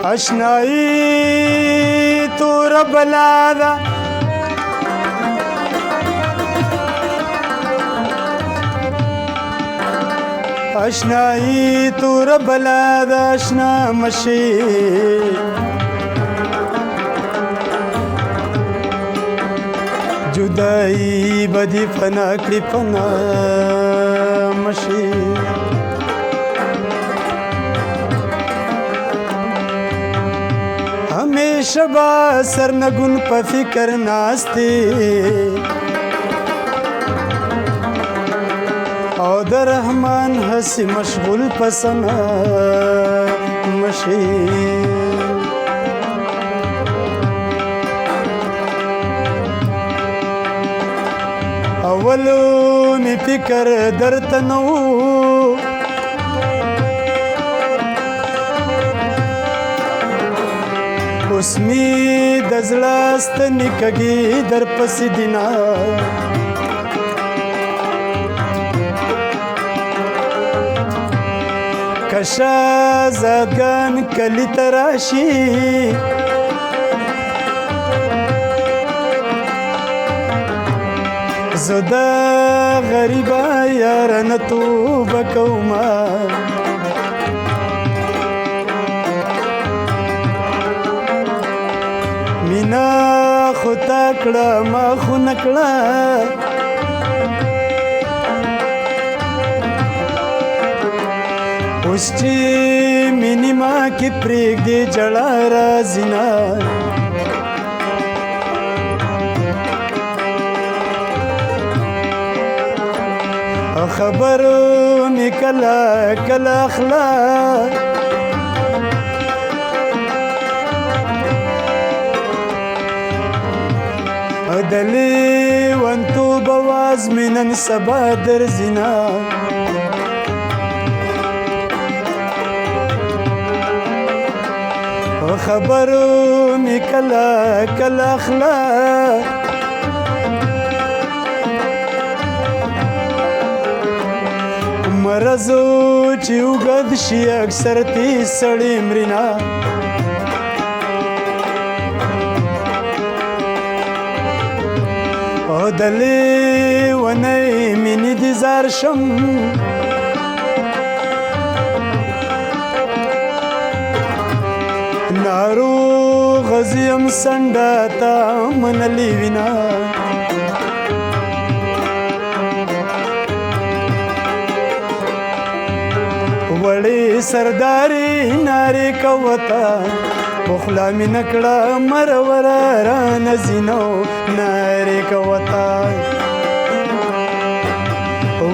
اشنایی تور بلا ده اشنایی تور بلا ده اشنا مشي جدائی بدی فنا کړي فنا مشي همیشه با سرنگون په فکر ناستی او در رحمان هسی مشغول پسنا مشي اولو می فکر درته نو اوس می د زړه ستنې کږي در پسې دینا کشه زادګان کلی ته راشي زه د غریبه یاره توبه کومه مینا خو تا کړه ما خو نه کړه اوس چې مینې ما کې پرېږدې جړه راځي نه خبرو می کله کله اخلا د لیونتوب اواز مې نن سبا درځي نه خبرو می کله کله اخلا مرزو چې اوږد شي اکثر تیز سړی مرینا او د لیونۍ مینې دې زار شم ناروغ زیم سنډه تا منلې وینا وړې سرداري نارې کوته پخلا مې نکړه مروره رانه ځینو نارې کوته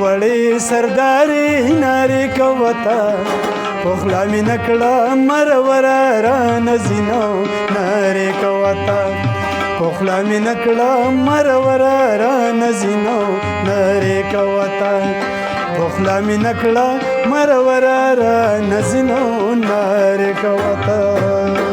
وړې سرداري نارې کوته پخلا مې نکړه مروره رانه ځینو نارې کوته پخلا مې نکړه مروره رانه ځینو نارې کوته پخلا مې نکړه مروره رانه ځینو نارې کوته